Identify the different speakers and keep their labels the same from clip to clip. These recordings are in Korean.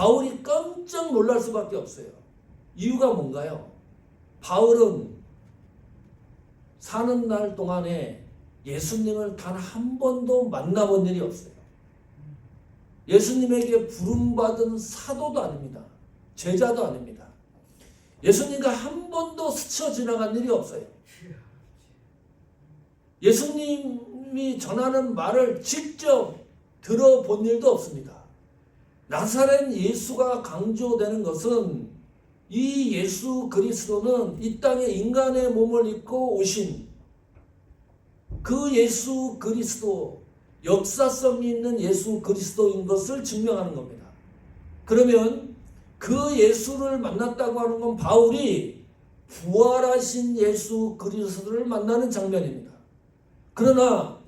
Speaker 1: 바울이 깜짝 놀랄 수밖에 없어요. 이유가 뭔가요? 바울은 사는 날 동안에 예수님을 단 한 번도 만나본 일이 없어요. 예수님에게 부름받은 사도도 아닙니다. 제자도 아닙니다. 예수님과 한 번도 스쳐 지나간 일이 없어요. 예수님이 전하는 말을 직접 들어본 일도 없습니다. 나사렛 예수가 강조되는 것은 이 예수 그리스도는 이 땅에 인간의 몸을 입고 오신 그 예수 그리스도, 역사성이 있는 예수 그리스도인 것을 증명하는 겁니다. 그러면 그 예수를 만났다고 하는 건 바울이 부활하신 예수 그리스도를 만나는 장면입니다. 그러나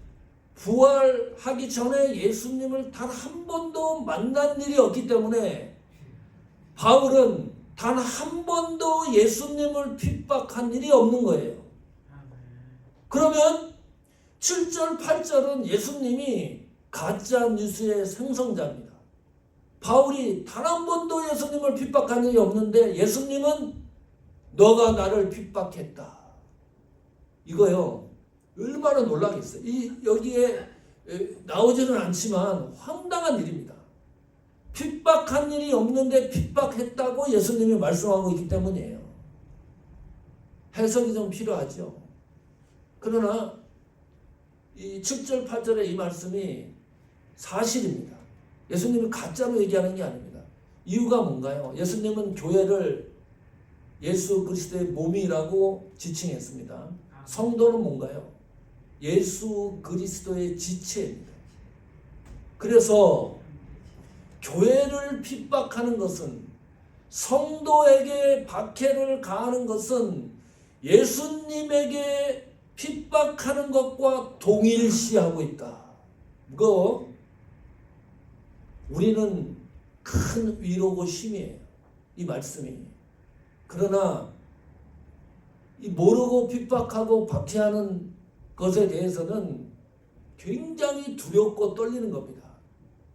Speaker 1: 부활하기 전에 예수님을 단 한 번도 만난 일이 없기 때문에 바울은 단 한 번도 예수님을 핍박한 일이 없는 거예요. 그러면 7절, 8절은 예수님이 가짜 뉴스의 생성자입니다. 바울이 단 한 번도 예수님을 핍박한 일이 없는데 예수님은 너가 나를 핍박했다. 이거요. 얼마나 놀라겠어요. 여기에 나오지는 않지만 황당한 일입니다. 핍박한 일이 없는데 핍박했다고 예수님이 말씀하고 있기 때문이에요. 해석이 좀 필요하죠. 그러나 이 7절, 8절의 이 말씀이 사실입니다. 예수님이 가짜로 얘기하는 게 아닙니다. 이유가 뭔가요? 예수님은 교회를 예수 그리스도의 몸이라고 지칭했습니다. 성도는 뭔가요? 예수 그리스도의 지체입니다. 그래서 교회를 핍박하는 것은, 성도에게 박해를 가하는 것은 예수님에게 핍박하는 것과 동일시하고 있다. 이거 우리는 큰 위로고 힘이에요. 이 말씀이. 그러나 이 모르고 핍박하고 박해하는 것에 대해서는 굉장히 두렵고 떨리는 겁니다.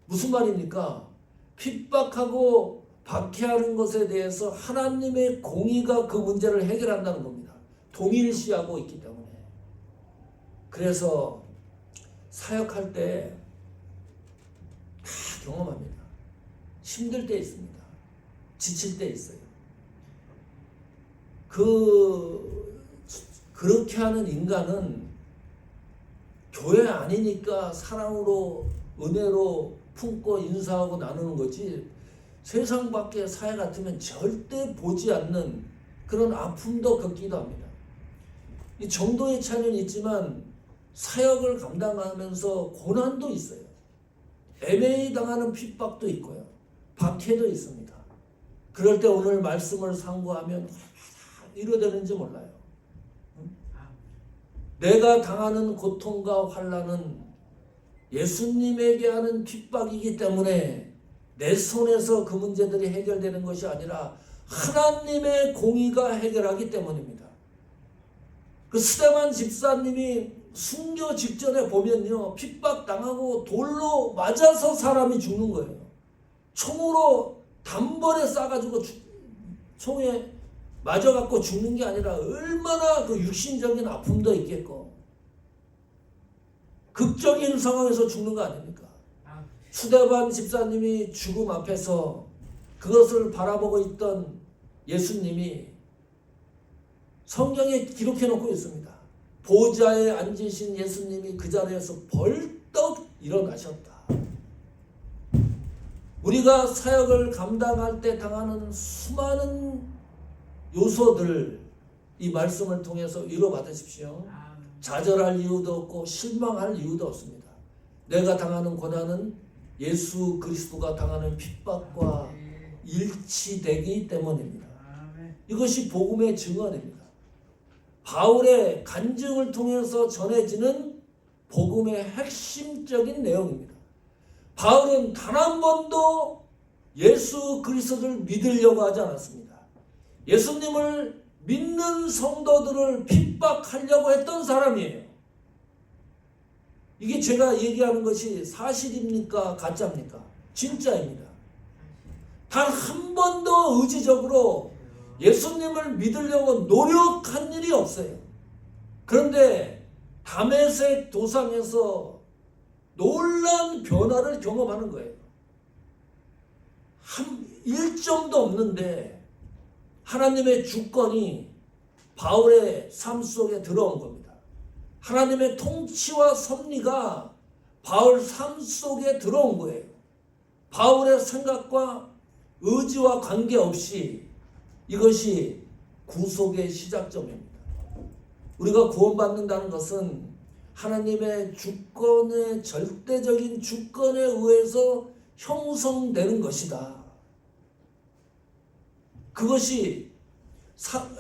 Speaker 1: 무슨 말입니까? 핍박하고 박해하는 것에 대해서 하나님의 공의가 그 문제를 해결한다는 겁니다. 동일시하고 있기 때문에. 그래서 사역할 때 다 경험합니다. 힘들 때 있습니다. 지칠 때 있어요. 그렇게 하는 인간은 교회 아니니까 사랑으로, 은혜로 품고 인사하고 나누는 거지, 세상 밖에 사회 같으면 절대 보지 않는 그런 아픔도 겪기도 합니다. 이 정도의 차이는 있지만 사역을 감당하면서 고난도 있어요. 애매히 당하는 핍박도 있고요. 박해도 있습니다. 그럴 때 오늘 말씀을 상고하면 이러되는지 몰라요. 내가 당하는 고통과 환난은 예수님에게 하는 핍박이기 때문에 내 손에서 그 문제들이 해결되는 것이 아니라 하나님의 공의가 해결하기 때문입니다. 그 스데반 집사님이 순교 직전에 보면요, 핍박당하고 돌로 맞아서 사람이 죽는 거예요. 총으로 단번에 쏴가지고 총에 맞아갖고 죽는 게 아니라 얼마나 그 육신적인 아픔도 있겠고 극적인 상황에서 죽는 거 아닙니까? 스데반 집사님이 죽음 앞에서 그것을 바라보고 있던 예수님이 성경에 기록해 놓고 있습니다. 보좌에 앉으신 예수님이 그 자리에서 벌떡 일어나셨다. 우리가 사역을 감당할 때 당하는 수많은 요소들, 이 말씀을 통해서 위로받으십시오. 좌절할 이유도 없고 실망할 이유도 없습니다. 내가 당하는 고난은 예수 그리스도가 당하는 핍박과 일치되기 때문입니다. 이것이 복음의 증언입니다. 바울의 간증을 통해서 전해지는 복음의 핵심적인 내용입니다. 바울은 단 한 번도 예수 그리스도를 믿으려고 하지 않았습니다. 예수님을 믿는 성도들을 핍박하려고 했던 사람이에요. 이게 제가 얘기하는 것이 사실입니까? 가짜입니까? 진짜입니다. 단 한 번도 의지적으로 예수님을 믿으려고 노력한 일이 없어요. 그런데 다메섹 도상에서 놀라운 변화를 경험하는 거예요. 한 1점도 없는데 하나님의 주권이 바울의 삶 속에 들어온 겁니다. 하나님의 통치와 섭리가 바울 삶 속에 들어온 거예요. 바울의 생각과 의지와 관계없이 이것이 구속의 시작점입니다. 우리가 구원받는다는 것은 하나님의 주권의 절대적인 주권에 의해서 형성되는 것이다. 그것이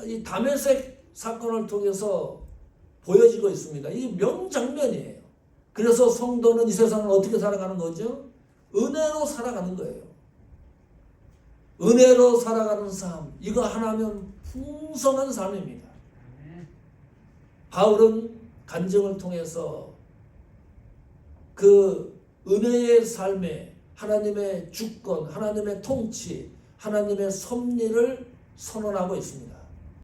Speaker 1: 이 다메섹 사건을 통해서 보여지고 있습니다. 이 명장면이에요. 그래서 성도는 이 세상을 어떻게 살아가는 거죠? 은혜로 살아가는 거예요. 은혜로 살아가는 삶, 이거 하나면 풍성한 삶입니다. 바울은 간증을 통해서 그 은혜의 삶에 하나님의 주권, 하나님의 통치, 하나님의 섭리를 선언하고 있습니다.